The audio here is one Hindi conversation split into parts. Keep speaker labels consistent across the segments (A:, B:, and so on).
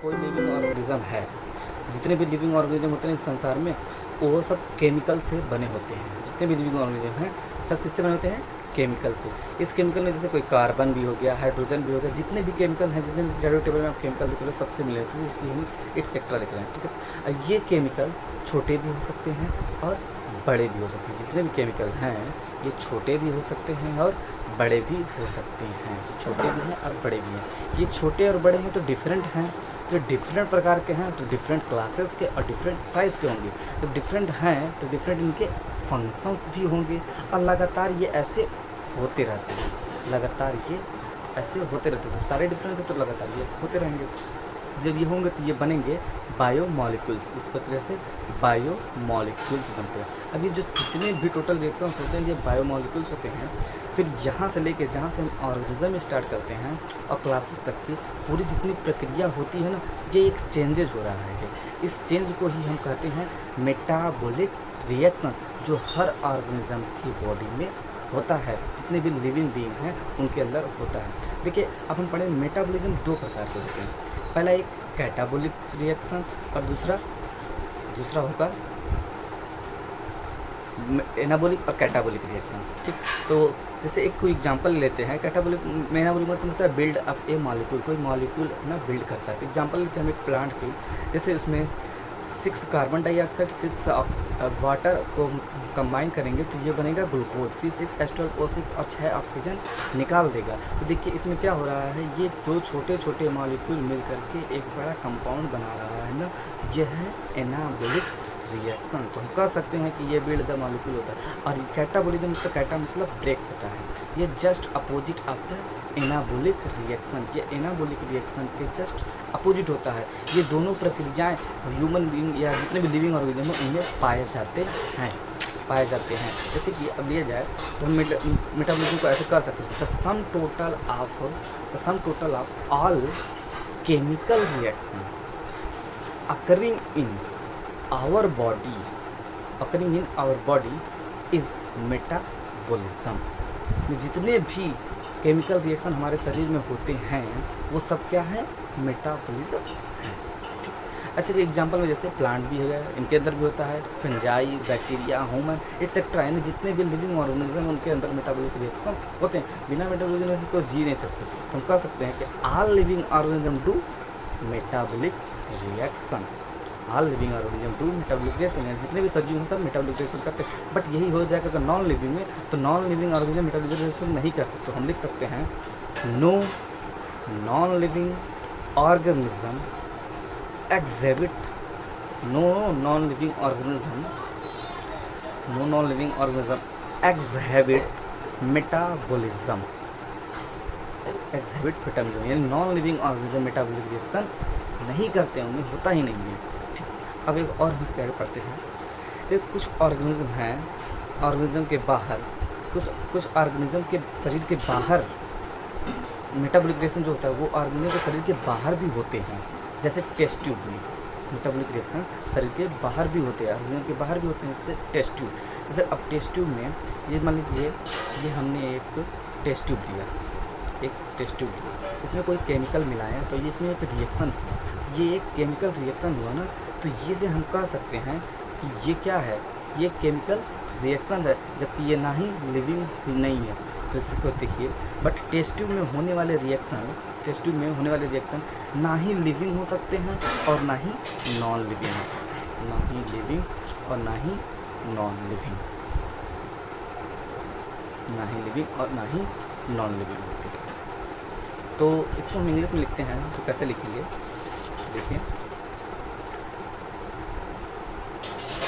A: कोई लिविंग ऑर्गेनिज्म है, जितने भी लिविंग ऑर्गेनिज्म होते हैं इस संसार में, वो सब केमिकल से बने होते हैं। जितने भी लिविंग ऑर्गेनिज्म हैं सब किससे बने होते हैं? केमिकल से। इस केमिकल में जैसे कोई कार्बन भी हो गया, हाइड्रोजन भी हो गया, जितने भी केमिकल हैं, जितने भी पीरियोडिक टेबल में आप केमिकल देख रहे हो सबसे मिले होते हैं, इसलिए हम एटसेट्रा लिख रहे हैं, ठीक है। ये केमिकल छोटे भी हो सकते हैं और बड़े भी हो सकते हैं। जितने भी केमिकल हैं ये छोटे भी हो सकते हैं और बड़े भी हो सकते हैं। छोटे भी हैं और बड़े भी हैं। ये छोटे और बड़े हैं तो डिफरेंट हैं, जो डिफरेंट प्रकार के हैं तो डिफरेंट क्लासेस के और डिफरेंट साइज़ के होंगे। तो डिफरेंट हैं तो डिफरेंट इनके फंक्शंस भी होंगे और लगातार ये ऐसे होते रहते हैं। लगातार ये ऐसे होते रहते हैं। सब सारे डिफरेंस है तो लगातार ये ऐसे होते रहेंगे। जब ये होंगे तो ये बनेंगे बायोमॉलिक्यूल्स। इस प्रकार से बायोमॉलिक्यूल्स बनते हैं। अब ये जो जितने भी टोटल रिएक्शंस होते हैं ये बायोमॉलिक्यूल्स होते हैं। फिर यहाँ से लेके जहाँ से हम ऑर्गेनिज्म स्टार्ट करते हैं और क्लासेस तक की पूरी जितनी प्रक्रिया होती है ना, ये एक चेंजेज हो रहा है। इस चेंज को ही हम कहते हैं मेटाबॉलिक रिएक्शन, जो हर ऑर्गेनिज्म की बॉडी में होता है। जितने भी लिविंग बीइंग हैं उनके अंदर होता है। देखिए अब हम पढ़ें मेटाबॉलिज्म दो प्रकार से होते हैं। पहला एक कैटाबॉलिक रिएक्शन और दूसरा होगा एनाबॉलिक और कैटाबॉलिक रिएक्शन, ठीक। तो जैसे एक कोई एग्जांपल लेते हैं। कैटाबॉलिक एनाबॉलिक मतलब होता है बिल्ड ऑफ ए मॉलिक्यूल, कोई मॉलिक्यूल ना बिल्ड करता है। एग्जांपल लेते हैं हम एक प्लांट की, जैसे उसमें 6 कार्बन डाइऑक्साइड 6 वाटर को कंबाइन करेंगे तो ये बनेगा ग्लूकोज, C6H12O6 और 6 ऑक्सीजन निकाल देगा। तो देखिए इसमें क्या हो रहा है, ये दो छोटे छोटे मॉलिक्यूल मिल करके एक बड़ा कंपाउंड बना रहा है ना, ये है एनाबॉलिक रिएक्शन। तो हम कह सकते हैं कि ये बिल्ड द मॉलिक्यूल होता है। और कैटाबॉलिज्म तो कैटा मतलब ब्रेक होता है, ये just opposite of the anabolic reaction. ये एनाबॉलिक रिएक्शन के जस्ट अपोजिट होता है। ये दोनों प्रक्रियाएं ह्यूमन बीइंग या जितने भी लिविंग ऑर्गेनिज्म हैं उनमें पाए जाते हैं। जैसे कि अब लिया जाए तो हम मेटाबॉलिज्म को ऐसे कर सकते हैं, the sum total of all chemical reaction occurring in our body is metabolism। जितने भी केमिकल रिएक्शन हमारे शरीर में होते हैं वो सब क्या है? मेटाबॉलिज्म है। अच्छा एग्जांपल में जैसे प्लांट भी है, इनके अंदर भी होता है फंजाई, बैक्टीरिया, ह्यूमन एटसेट्रा, यानी जितने भी लिविंग ऑर्गेनिज्म उनके अंदर मेटाबॉलिक रिएक्शंस होते हैं। बिना मेटाबॉलिज्म को जी नहीं सकते। तो हम कह सकते हैं कि all living organism do metabolic reaction. All living organism do metabolic reaction, यानी जितने भी सजीव हैं सब मेटाबॉलिक रिएक्शन करते हैं। बट यही हो जाएगा अगर नॉन लिविंग में, तो non living organism metabolic reaction नहीं करते। तो हम लिख सकते हैं no non living organism exhibit no non-living organism exhibit metabolism, यानी non living organism metabolic reaction नहीं करते हैं, उनमें होता ही नहीं है, ठीक। अब एक और हम इसके आगे पढ़ते हैं। तो कुछ ऑर्गेनिज्म हैं, ऑर्गेनिज्म के बाहर, कुछ ऑर्गेनिज्म के शरीर के बाहर मेटाबॉलिक रिएक्शन जो होता है वो ऑर्गेनिज्म के शरीर के बाहर भी होते हैं। जैसे टेस्ट ट्यूब में मेटाबॉलिक रिएक्शन शरीर के बाहर भी होते हैं, ऑर्गेनिज्म के बाहर भी होते हैं। जैसे टेस्ट ट्यूब, जैसे अब टेस्ट ट्यूब में ये मान लीजिए ये हमने एक टेस्ट ट्यूब लिया, इसमें कोई केमिकल मिलाया तो ये इसमें एक रिएक्शन हुआ, ये एक केमिकल रिएक्शन हुआ ना, तो ये से हम कह सकते हैं कि ये क्या है? ये केमिकल रिएक्शन है, जबकि ये ना ही लिविंग नहीं है। तो इसको देखिए, बट टेस्ट ट्यूब में होने वाले रिएक्शन ना ही लिविंग हो सकते हैं और ना ही नॉन लिविंग हो सकते हैं। ना ही लिविंग और ना ही नॉन लिविंग, ना ही लिविंग और ना ही नॉन लिविंग होते हैं। तो इसको हम इंग्लिश में लिखते हैं, तो कैसे लिखेंगे?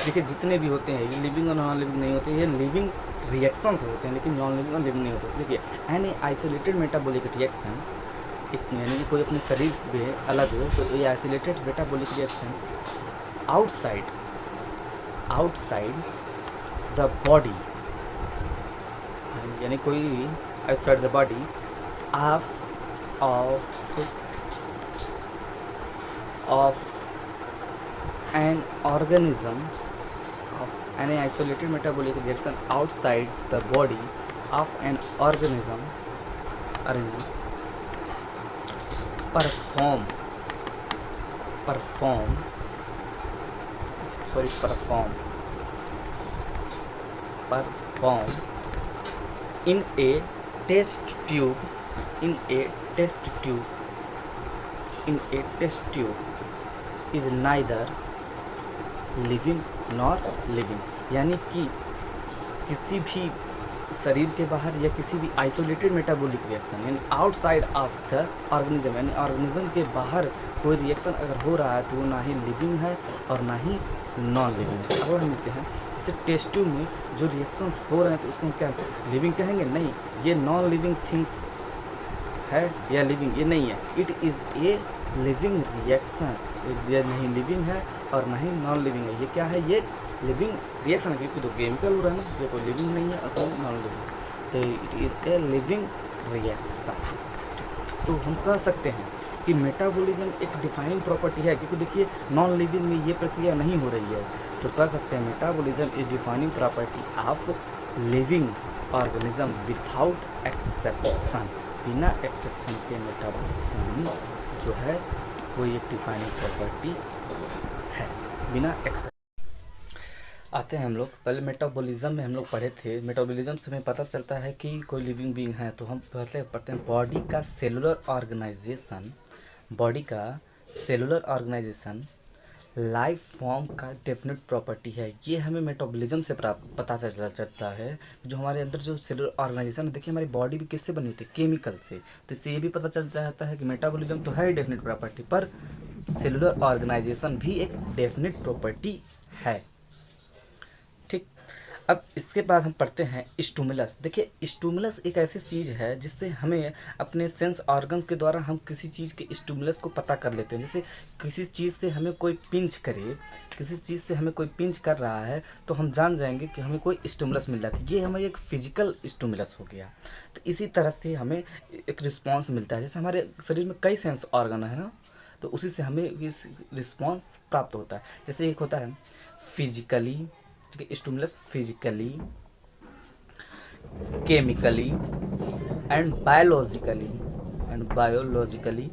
A: देखिए जितने भी होते हैं ये लिविंग और नॉन लिविंग नहीं होते, ये लिविंग रिएक्शंस होते हैं लेकिन नॉन लिविंग और लिविंग नहीं होते। देखिए एनी आइसोलेटेड मेटाबॉलिक रिएक्शन, यानी कि कोई अपने शरीर में अलग हो तो ये isolated metabolic reaction outside the body, यानी कोई outside the body of an organism, any isolated metabolic reaction outside the body of an organism perform perform in a test tube in a test tube is neither living nor living, यानी कि किसी भी शरीर के बाहर या किसी भी आइसोलेटेड मेटाबॉलिक रिएक्शन यानी आउटसाइड ऑफ द ऑर्गेनिज्म, यानी ऑर्गेनिज्म के बाहर कोई रिएक्शन अगर हो रहा है तो वो ना ही लिविंग है और ना ही नॉन लिविंग है। अब हम मिलते हैं जैसे टेस्ट ट्यूब में जो रिएक्शंस हो रहे हैं तो उसको हम क्या लिविंग कहेंगे? नहीं, ये नॉन लिविंग थिंग्स है या लिविंग? ये नहीं है, it is a living reaction. ये नहीं लिविंग है और ना ही नॉन लिविंग है। ये क्या है? ये लिविंग रिएक्शन है, क्योंकि तो केमिकल हो रहा है ना, ये कोई लिविंग नहीं है और कोई नॉन लिविंग, तो it is a living reaction. तो हम कह सकते हैं कि मेटाबॉलिज्म एक डिफाइनिंग प्रॉपर्टी है, क्योंकि देखिए नॉन लिविंग में ये प्रक्रिया नहीं हो रही है, तो कह सकते हैं metabolism is defining property of living organism without exception. बिना एक्सेप्शन के मेटाबॉलिज्म जो है कोई एक डिफाइनिंग प्रॉपर्टी है, बिना एक्सेप्शन। आते हैं हम लोग, पहले मेटाबॉलिज्म में हम लोग पढ़े थे। मेटाबॉलिज्म से हमें पता चलता है कि कोई लिविंग बीइंग है, तो हम पहले पढ़ते हैं बॉडी का सेलुलर ऑर्गेनाइजेशन। बॉडी का सेलुलर ऑर्गेनाइजेशन लाइफ फॉर्म का डेफिनेट प्रॉपर्टी है। ये हमें मेटाबॉलिज्म से पता चलता है। जो हमारे अंदर जो सेलुलर ऑर्गेनाइजेशन है, देखिए हमारी बॉडी भी किससे बनी होती है? केमिकल से। तो इससे ये भी पता चल जाता है कि मेटाबॉलिज्म तो है डेफिनेट प्रॉपर्टी, पर सेलुलर ऑर्गेनाइजेशन भी एक डेफिनेट प्रॉपर्टी है। ठीक, अब इसके बाद हम पढ़ते हैं स्टिमुलस। देखिए स्टिमुलस एक ऐसी चीज़ है जिससे हमें अपने सेंस ऑर्गन्स के द्वारा हम किसी चीज़ के स्टिमुलस को पता कर लेते हैं। जैसे किसी चीज़ से हमें कोई पिंच करे, किसी चीज़ से हमें कोई पिंच कर रहा है तो हम जान जाएंगे कि हमें कोई स्टिमुलस मिल रहा है, ये हमें एक फिजिकल स्टिमुलस हो गया। तो इसी तरह से हमें एक रिस्पॉन्स मिलता है। जैसे हमारे शरीर में कई सेंस ऑर्गन है ना, तो उसी से हमें इस रिस्पॉन्स प्राप्त होता है। जैसे एक होता है physically, stimulus physically, chemically and biologically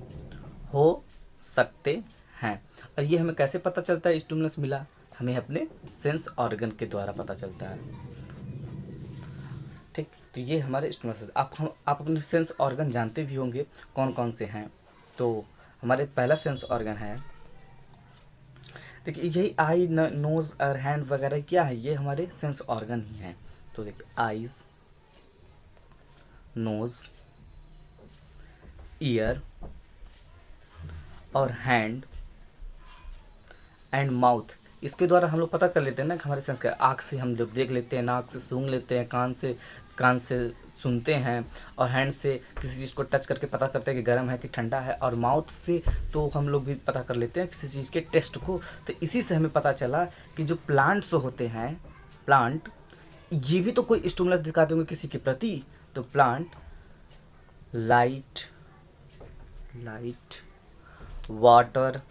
A: हो सकते हैं। और ये हमें कैसे पता चलता है स्टिमुलस मिला? हमें अपने सेंस ऑर्गन के द्वारा पता चलता है। ठीक, तो ये हमारे स्टिमुलस। आप अपने सेंस ऑर्गन जानते भी होंगे कौन कौन से हैं। तो हमारे पहला सेंस ऑर्गन है, देखिए यही आई, नोज़ और हैंड वगैरह क्या है? ये हमारे सेंस ऑर्गन ही हैं। तो देखिए आईज, नोज़, ईयर और हैंड एंड माउथ, इसके द्वारा हम लोग पता कर लेते हैं ना कि हमारे सेंस का। आँख से हम जब देख लेते हैं, नाक से सूंघ लेते हैं, कान से सुनते हैं, और हैंड से किसी चीज़ को टच करके पता करते हैं कि गर्म है कि ठंडा है, और माउथ से तो हम लोग भी पता कर लेते हैं किसी चीज़ के टेस्ट को। तो इसी से हमें पता चला कि जो प्लांट्स होते हैं, प्लांट ये भी तो कोई स्टिमुलस दिखाते होंगे किसी के प्रति। तो प्लांट लाइट, वाटर,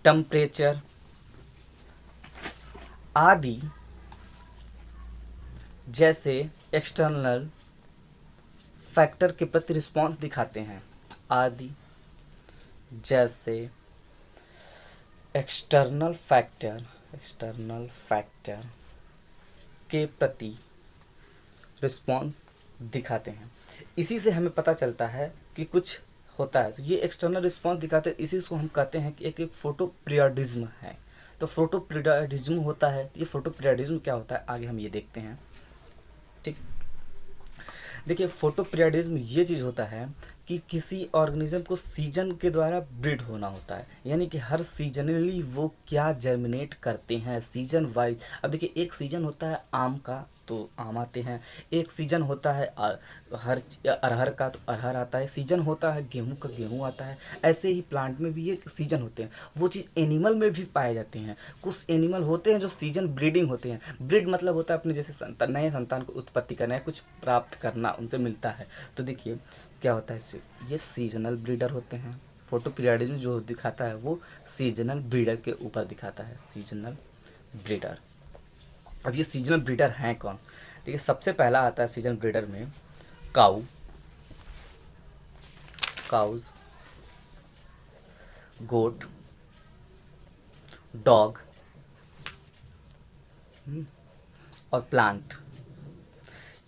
A: टेम्परेचर आदि जैसे एक्सटर्नल फैक्टर के प्रति रिस्पॉन्स दिखाते हैं। आदि जैसे एक्सटर्नल फैक्टर के प्रति रिस्पॉन्स दिखाते हैं। इसी से हमें पता चलता है कि कुछ होता है। तो ये एक्सटर्नल रिस्पॉन्स दिखाते हैं, इसी को हम कहते हैं कि एक फोटोपीरियोडिज्म है। तो फोटोपीरियोडिज्म होता है। ये फोटोपीरियोडिज्म क्या होता है आगे हम ये देखते हैं। ठीक, देखिए फोटोपीरियोडिज्म ये चीज़ होता है कि किसी ऑर्गेनिज्म को सीजन के द्वारा ब्रीड होना होता है, यानी कि हर सीजनली वो क्या जर्मिनेट करते हैं सीजन वाइज। अब देखिए एक सीजन होता है आम का तो आम आते हैं, एक सीजन होता है अरहर का तो अरहर आता है, सीजन होता है गेहूं का गेहूं आता है। ऐसे ही प्लांट में भी ये सीजन होते हैं। वो चीज़ एनिमल में भी पाए जाते हैं। कुछ एनिमल होते हैं जो सीजन ब्रीडिंग होते हैं। ब्रीड मतलब होता है अपने जैसे नए संतान को उत्पत्ति करना है, कुछ प्राप्त करना, उनसे मिलता है। तो देखिए क्या होता है इससे, ये सीजनल ब्रीडर होते हैं। फोटोपीरियोडिज्म जो दिखाता है वो सीजनल ब्रीडर के ऊपर दिखाता है, सीजनल ब्रीडर। अब ये सीजनल ब्रीडर हैं कौन? देखिए सबसे पहला आता है सीजनल ब्रीडर में काउज, गोट, डॉग और प्लांट,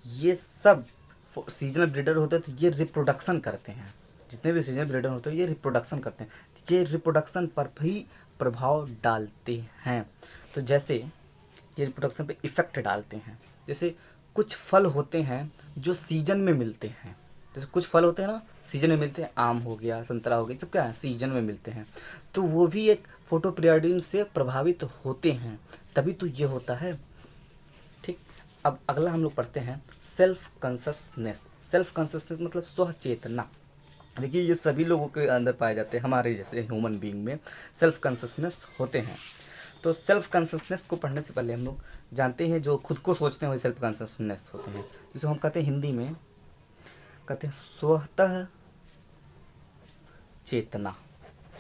A: ये सब सीजनल ब्रीडर होते हैं। तो ये रिप्रोडक्शन करते हैं, जितने भी सीजनल ब्रीडर होते हैं ये रिप्रोडक्शन करते हैं, ये रिप्रोडक्शन पर भी प्रभाव डालते हैं। तो जैसे ये रिप्रोडक्शन पे इफ़ेक्ट डालते हैं। जैसे कुछ फल होते हैं जो सीजन में मिलते हैं, जैसे कुछ फल होते हैं ना सीजन में मिलते हैं, आम हो गया, संतरा हो गया, सब क्या है सीजन में मिलते हैं। तो वो भी एक फोटोपीरियडिज्म से प्रभावित होते हैं, तभी तो ये होता है। ठीक, अब अगला हम लोग पढ़ते हैं सेल्फ कॉन्शसनेस। सेल्फ कॉन्शसनेस मतलब स्वचेतना। देखिए ये सभी लोगों के अंदर पाए जाते हैं, हमारे जैसे ह्यूमन बीइंग में सेल्फ कॉन्शसनेस होते हैं। तो सेल्फ कॉन्शसनेस को पढ़ने से पहले हम लोग जानते हैं जो खुद को सोचते हैं वही सेल्फ कॉन्शसनेस होते हैं, जिसे हम कहते हैं हिंदी में कहते हैं स्वतः चेतना।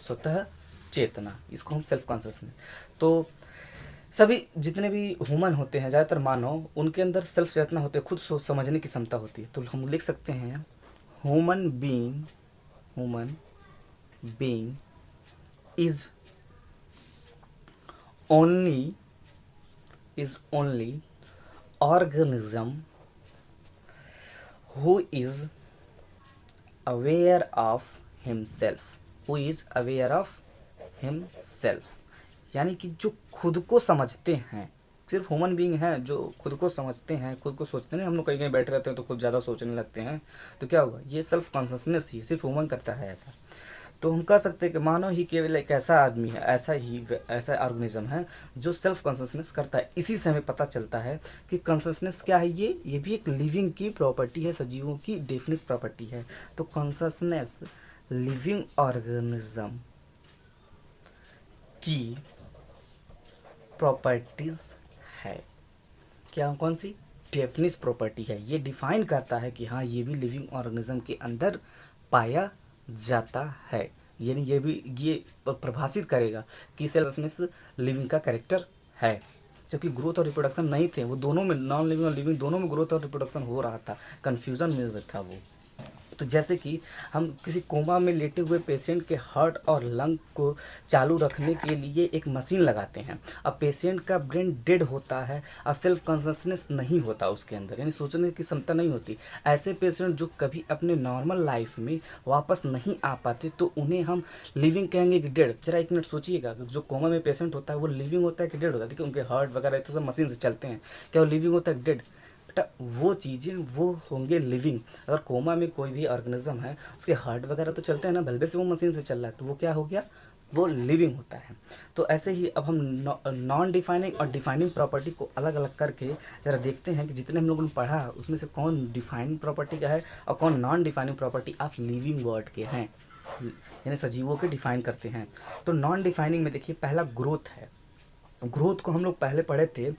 A: स्वतः चेतना, इसको हम सेल्फ कॉन्शसनेस। तो सभी जितने भी ह्यूमन होते हैं, ज़्यादातर मानव, उनके अंदर सेल्फ चेतना होती है, खुद सोच समझने की क्षमता होती है। तो हम लिख सकते हैं human being is only organism who is aware of himself, यानी कि जो खुद को समझते हैं। सिर्फ ह्यूमन बीइंग हैं जो खुद को समझते हैं, खुद को सोचते हैं। हम लोग कहीं कहीं बैठे रहते हैं तो खुद ज़्यादा सोचने लगते हैं, तो क्या होगा, ये सेल्फ कॉन्शसनेस ही सिर्फ ह्यूमन करता है ऐसा। तो हम कह सकते हैं कि मानव ही केवल एक ऐसा आदमी है, ऐसा ऑर्गेनिज्म है जो सेल्फ कॉन्शसनेस करता है। इसी से हमें पता चलता है कि कॉन्शसनेस क्या है, ये भी एक लिविंग की प्रॉपर्टी है, सजीवों की डेफिनेट प्रॉपर्टी है। तो कॉन्शसनेस लिविंग ऑर्गेनिज्म की प्रॉपर्टीज है। क्या, कौन सी, डेफिनिट प्रॉपर्टी है। ये डिफाइन करता है कि हाँ ये भी लिविंग ऑर्गेनिज्म के अंदर पाया जाता है, यानी ये प्रभाषित करेगा कि सेल्फनेस लिविंग का कैरेक्टर है। जबकि ग्रोथ और रिप्रोडक्शन नहीं थे, वो दोनों में, नॉन लिविंग और लिविंग दोनों में ग्रोथ और रिप्रोडक्शन हो रहा था, कन्फ्यूजन में था वो। तो जैसे कि हम किसी कोमा में लेटे हुए पेशेंट के हार्ट और लंग को चालू रखने के लिए एक मशीन लगाते हैं। अब पेशेंट का ब्रेन डेड होता है और सेल्फ कॉन्शसनेस नहीं होता उसके अंदर, यानी सोचने की क्षमता नहीं होती। ऐसे पेशेंट जो कभी अपने नॉर्मल लाइफ में वापस नहीं आ पाते तो उन्हें हम लिविंग कहेंगे कि डेड। जरा एक मिनट सोचिएगा, जो कोमा में पेशेंट होता है वो लिविंग होता है कि डेड होता है? देखिए उनके हार्ट वगैरह तो सब मशीन से चलते हैं, क्या वो लिविंग होता है डेड? बेटा वो चीज़ें वो होंगे लिविंग। अगर कोमा में कोई भी ऑर्गेनिज्म है उसके हार्ट वगैरह तो चलते हैं ना, बल्बे से वो मशीन से चल रहा है, तो वो क्या हो गया, वो लिविंग होता है। तो ऐसे ही अब हम नॉन डिफाइनिंग और डिफाइनिंग प्रॉपर्टी को अलग अलग करके ज़रा देखते हैं कि जितने हम लोगों ने पढ़ा उसमें से कौन डिफाइनिंग प्रॉपर्टी का है और कौन non defining property of living word के हैं, यानी सजीवों के डिफाइन करते हैं। तो नॉन डिफाइनिंग में देखिए पहला ग्रोथ है। ग्रोथ को हम लोग पहले पढ़े थे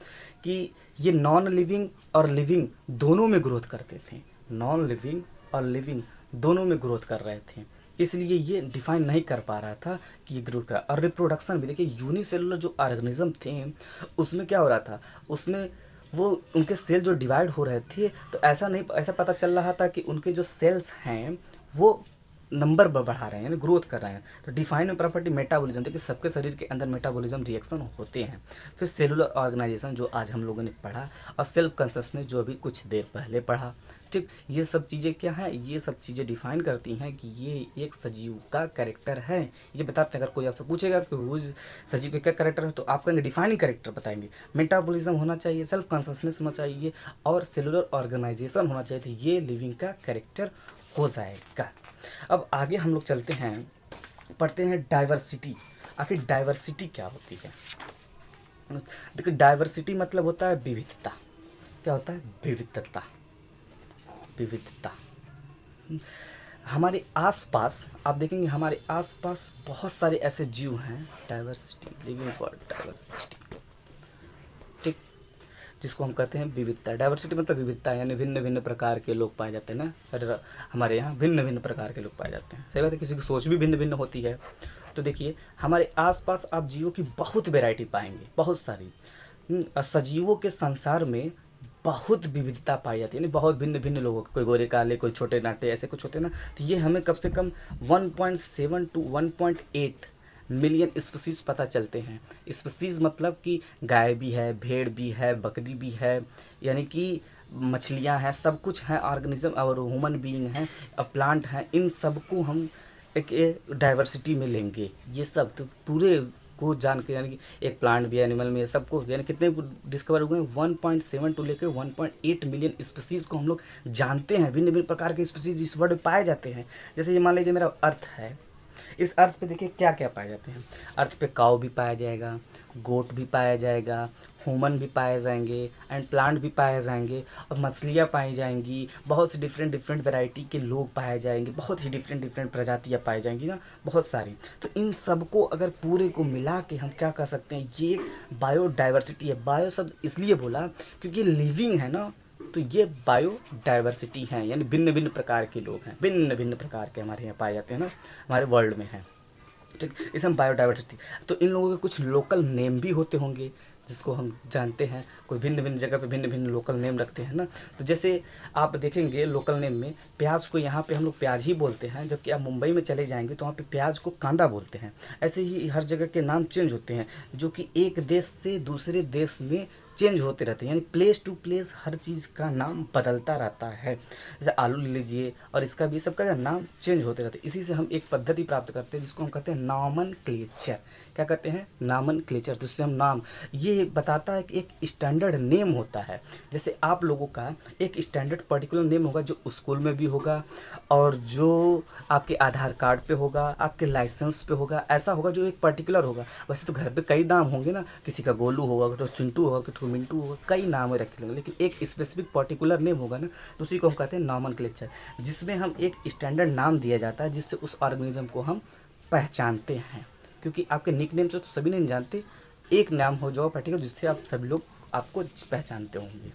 A: कि ये नॉन लिविंग और लिविंग दोनों में ग्रोथ करते थे, नॉन लिविंग और लिविंग दोनों में ग्रोथ कर रहे थे, इसलिए ये डिफाइन नहीं कर पा रहा था कि ये ग्रोथ का। और रिप्रोडक्शन भी देखिए, यूनिसेलुलर जो ऑर्गेनिज्म थे उसमें क्या हो रहा था, उसमें वो उनके सेल जो डिवाइड हो रहे थे तो ऐसा पता चल रहा था कि उनके जो सेल्स हैं वो नंबर बढ़ा रहे हैं, यानी ग्रोथ कर रहे हैं। तो डिफाइन प्रॉपर्टी मेटाबॉलिज्म, देखिए सबके शरीर के अंदर मेटाबॉलिज्म रिएक्शन होते हैं। फिर सेलुलर ऑर्गेनाइजेशन जो आज हम लोगों ने पढ़ा, और सेल्फ कॉन्शसनेस जो अभी कुछ देर पहले पढ़ा। ठीक, ये सब चीज़ें क्या हैं, ये सब चीज़ें डिफाइन करती हैं कि ये एक सजीव का कैरेक्टर है। ये बताते हैं, अगर कोई आपसे पूछेगा कि वो सजीव का क्या कैरेक्टर है तो आप कहेंगे डिफाइनिंग कैरेक्टर बताएंगे। मेटाबॉलिज्म होना चाहिए, सेल्फ कॉन्शसनेस होना चाहिए और सेलुलर ऑर्गेनाइजेशन होना चाहिए, तो ये लिविंग का कैरेक्टर हो जाएगा। अब आगे हम लोग चलते हैं, पढ़ते हैं डाइवर्सिटी। आखिर डाइवर्सिटी क्या होती है? देखिए डाइवर्सिटी मतलब होता है विविधता। क्या होता है? विविधता। विविधता हमारे आसपास आप देखेंगे, हमारे आसपास बहुत सारे ऐसे जीव हैं। डाइवर्सिटी, लिविंग फॉर डाइवर्सिटी, ठीक, जिसको हम कहते हैं विविधता। डाइवर्सिटी मतलब विविधता, यानी भिन्न भिन्न प्रकार के लोग पाए जाते हैं ना। अरे हमारे यहाँ भिन्न भिन्न प्रकार के लोग पाए जाते हैं, सही बात है। किसी की सोच भी भिन्न भिन्न होती है। तो देखिए हमारे आसपास आप जीवों की बहुत वैरायटी पाएंगे, बहुत सारी। सजीवों के संसार में बहुत विविधता पाई जाती है, यानी बहुत भिन्न भिन्न लोगों के, कोई गोरे काले, कोई छोटे नाटे, ऐसे कुछ होते हैं ना। तो ये हमें कम से कम 1.7 to 1.8 मिलियन स्पीसीज पता चलते हैं। स्पीसीज मतलब कि गाय भी है, भेड़ भी है, बकरी भी है, यानी कि मछलियाँ हैं, सब कुछ हैं, ऑर्गेनिज्म और ह्यूमन बीइंग हैं और प्लांट हैं। इन सबको हम एक डाइवर्सिटी में लेंगे। ये सब तो पूरे को जान के, यानी कि एक प्लांट भी, एनिमल में, सबको, यानी कितने डिस्कवर हुए हैं 1.7 टू लेकर 1.8 मिलियन स्पीसीज को हम लोग जानते हैं। भिन्न भिन्न प्रकार के स्पीसीज इस वर्ल्ड में पाए जाते हैं। जैसे ये मान लीजिए मेरा अर्थ है, इस अर्थ पे देखिए क्या क्या पाए जाते हैं। अर्थ पे काऊ भी पाया जाएगा, गोट भी पाया जाएगा, ह्यूमन भी पाए जाएंगे, एंड प्लांट भी पाए जाएंगे, और मछलियाँ पाई जाएंगी, बहुत सी डिफरेंट डिफरेंट वैरायटी के लोग पाए जाएंगे, बहुत ही डिफरेंट डिफरेंट प्रजातियाँ पाई जाएंगी ना, बहुत सारी। तो इन सबको अगर पूरे को मिला के हम क्या कर सकते हैं, ये बायोडाइवर्सिटी है। बायो शब्द इसलिए बोला क्योंकि लिविंग है ना, तो ये बायोडाइवर्सिटी है, यानी भिन्न भिन्न प्रकार के लोग हैं, भिन्न भिन्न प्रकार के हमारे यहाँ पाए जाते हैं ना, हमारे वर्ल्ड में हैं। ठीक, इसे हम बायोडाइवर्सिटी। तो इन लोगों के कुछ लोकल नेम भी होते होंगे जिसको हम जानते हैं। कोई भिन्न भिन्न जगह पे भिन्न भिन्न लोकल नेम रखते हैं ना। तो जैसे आप देखेंगे लोकल नेम में प्याज को यहाँ पे हम लोग प्याज ही बोलते हैं, जबकि आप मुंबई में चले जाएंगे तो वहाँ पे प्याज को कांदा बोलते हैं। ऐसे ही हर जगह के नाम चेंज होते हैं, जो कि एक देश से दूसरे देश में चेंज होते रहते हैं, यानी प्लेस टू प्लेस हर चीज़ का नाम बदलता रहता है। जैसे आलू ले लीजिए, और इसका भी सबका नाम चेंज होते रहते हैं। इसी से हम एक पद्धति प्राप्त करते हैं जिसको हम कहते हैं नॉमनक्लेचर। क्या कहते हैं? नॉमनक्लेचर। तो इससे हम नाम, ये बताता है कि एक स्टैंडर्ड नेम होता है। जैसे आप लोगों का एक स्टैंडर्ड पर्टिकुलर नेम होगा जो स्कूल में भी होगा, और जो आपके आधार कार्ड पे होगा, आपके लाइसेंस पे होगा, ऐसा होगा जो एक पर्टिकुलर होगा। वैसे तो घर पे कई नाम होंगे ना, किसी का गोलू होगा, तो चिंटू होगा, तो मिंटू होगा, कई नाम रखे होंगे, लेकिन एक स्पेसिफिक पर्टिकुलर नेम होगा ना, तो उसी को हम कहते हैं नॉमनक्लेचर, जिसमें हम एक स्टैंडर्ड नाम दिया जाता है जिससे उस ऑर्गेनिज्म को हम पहचानते हैं। क्योंकि आपके निक नेम से तो सभी नहीं जानते, एक नाम हो जाओ पर्टिकुलर जिससे आप सभी लोग आपको पहचानते होंगे।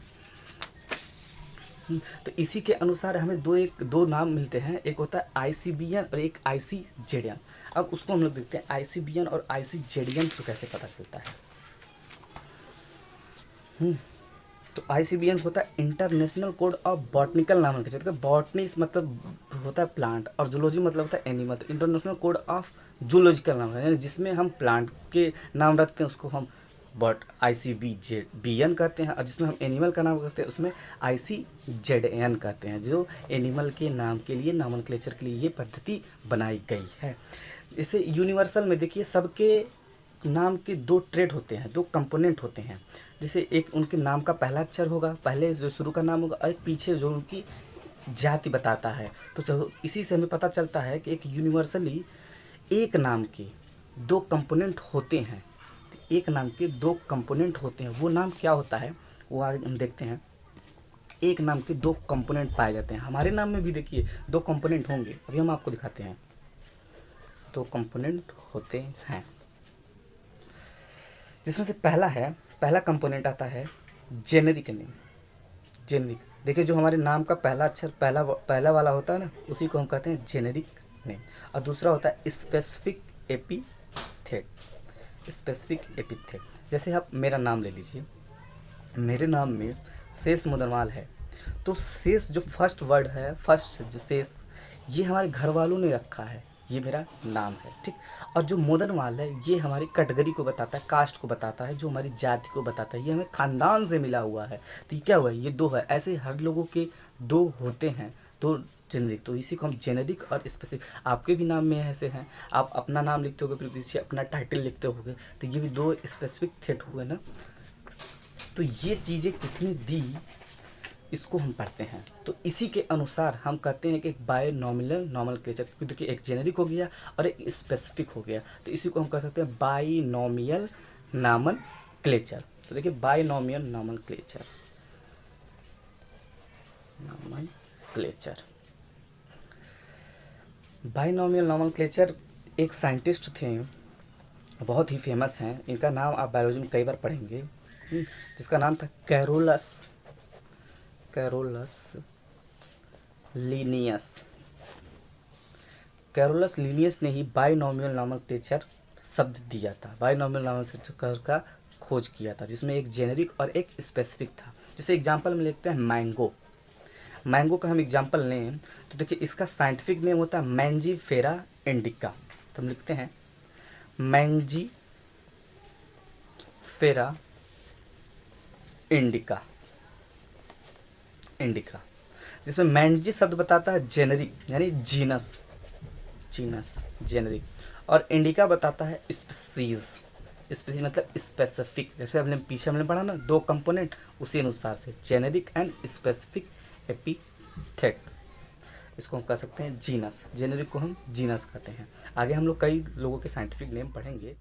A: तो इसी के अनुसार हमें दो नाम मिलते हैं, एक होता है आईसीबीएन और एक आईसीजेडीएन। अब उसको हम लोग देखते हैं आईसीबीएन और आईसीजेडीएन को कैसे पता चलता है। तो आईसीबीएन होता है international code of botanical nomenclature. Botany मतलब होता है प्लांट, और जूलॉजी मतलब होता है एनिमल। तो इंटरनेशनल कोड ऑफ जूलॉजिकल नाम, यानी जिसमें हम प्लांट के नाम रखते हैं उसको हम आईसीबीएन कहते हैं, और जिसमें हम एनिमल का नाम करते हैं उसमें आईसीजेडएन कहते हैं, जो एनिमल के नाम के लिए, नॉमेनक्लेचर के लिए ये पद्धति बनाई गई है। इसे यूनिवर्सल में देखिए, सबके नाम के दो ट्रेड होते हैं, दो कंपोनेंट होते हैं। जैसे एक उनके नाम का पहला अक्षर होगा, पहले जो शुरू का नाम होगा, और एक पीछे जो उनकी जाति बताता है। तो इसी से हमें पता चलता है कि एक यूनिवर्सली एक नाम के दो कंपोनेंट होते हैं। एक नाम के दो कंपोनेंट होते हैं, वो नाम क्या होता है वो आगे हम देखते हैं। एक नाम के दो कंपोनेंट पाए जाते हैं। हमारे नाम में भी देखिए दो कंपोनेंट होंगे, अभी हम आपको दिखाते हैं। दो कंपोनेंट होते हैं, जिसमें से पहला कंपोनेंट आता है जेनेरिक नेम। जेनेरिक, देखिए जो हमारे नाम का पहला अक्षर पहला वाला होता है ना, उसी को हम कहते हैं जेनेरिक नेम। और दूसरा होता है स्पेसिफिक एपिथेट। स्पेसिफिक एपिथेट, जैसे आप मेरा नाम ले लीजिए, मेरे नाम में शेष मुदनवाल है, तो शेष जो फर्स्ट वर्ड है, फर्स्ट जो शेष, ये हमारे घर वालों ने रखा है, ये मेरा नाम है, ठीक। और जो मोदनवाल है ये हमारी कैटेगरी को बताता है, कास्ट को बताता है, जो हमारी जाति को बताता है, ये हमें खानदान से मिला हुआ है। तो ये क्या हुआ है, ये दो है। ऐसे हर लोगों के दो होते हैं, दो जेनेरिक। तो इसी को हम जेनेरिक और स्पेसिफिक, आपके भी नाम में ऐसे हैं, आप अपना नाम लिखते होगे, फिर पीछे अपना टाइटल लिखते होगे, तो ये भी दो स्पेसिफिक थेट हुए ना। तो ये चीज़ें किसने दी, इसको हम पढ़ते हैं। तो इसी के अनुसार हम कहते हैं कि एक बायनॉमिनल नॉमेनक्लेचर, क्योंकि देखिए एक जेनेरिक हो गया और एक स्पेसिफिक हो गया, तो इसी को हम कह सकते हैं बायनॉमिनल नॉमेनक्लेचर। तो देखिए बायनॉमिनल नॉमेनक्लेचर, बायनॉमिनल नॉमेनक्लेचर एक साइंटिस्ट थे, बहुत ही फेमस हैं। इनका नाम आप बायोलॉजी में कई बार पढ़ेंगे, जिसका नाम था कैरोलस लीनियस। कैरोलस लीनियस ने ही बायनॉमिनल नॉमेनक्लेचर शब्द दिया था, बायनॉमिनल नॉमेनक्लेचर का खोज किया था, जिसमें एक जेनेरिक और एक स्पेसिफिक था। जैसे एग्जांपल में लिखते हैं मैंगो का हम एग्जांपल लें तो देखिए इसका साइंटिफिक नेम होता है मैंजीफेरा इंडिका। तो हम लिखते हैं मैंजी फेरा इंडिका, इंडिका, जिसमें मैंजी शब्द बताता है जेनेरिक यानी जीनस, जीनस जेनेरिक, और इंडिका बताता है स्पीसीज, स्पीसीज मतलब स्पेसिफिक। जैसे हमने पीछे हमने पढ़ा ना 2 कंपोनेंट, उसी अनुसार से जेनेरिक एंड स्पेसिफिक एपिथेट, इसको हम कह सकते हैं जीनस, जेनेरिक को हम जीनस कहते हैं। आगे हम लोग कई लोगों के साइंटिफिक नेम पढ़ेंगे।